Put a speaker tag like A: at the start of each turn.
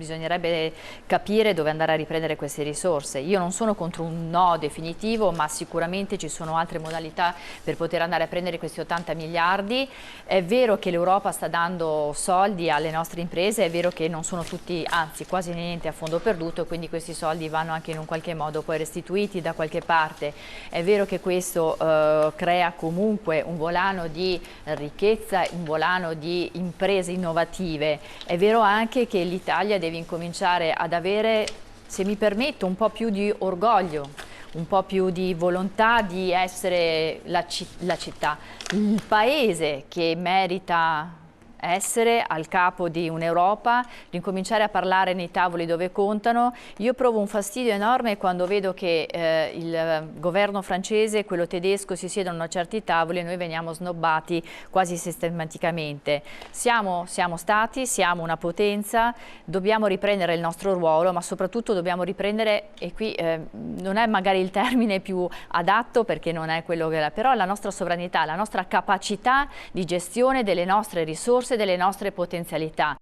A: bisognerebbe capire dove andare a riprendere queste risorse. Io non sono contro un no definitivo, ma sicuramente ci sono altre modalità per poter andare a prendere questi 80 miliardi. È vero che l'Europa sta dando soldi alle nostre imprese, è vero che non sono tutti, anzi quasi niente a fondo perduto, quindi questi soldi vanno anche in un qualche modo poi restituiti da qualche parte. È vero che questo crea comunque un volano di ricchezza, un volano di imprese innovative. È vero anche che l'Italia deve incominciare ad avere, se mi permetto, un po' più di orgoglio, un po' più di volontà di essere la città, il paese che merita essere al capo di un'Europa, di incominciare a parlare nei tavoli dove contano. Io provo un fastidio enorme quando vedo che il governo francese e quello tedesco si siedono a certi tavoli e noi veniamo snobbati quasi sistematicamente. Siamo stati, siamo una potenza, dobbiamo riprendere il nostro ruolo, ma soprattutto dobbiamo riprendere, e qui non è magari il termine più adatto perché non è quello che è, però la nostra sovranità, la nostra capacità di gestione delle nostre risorse, delle nostre potenzialità.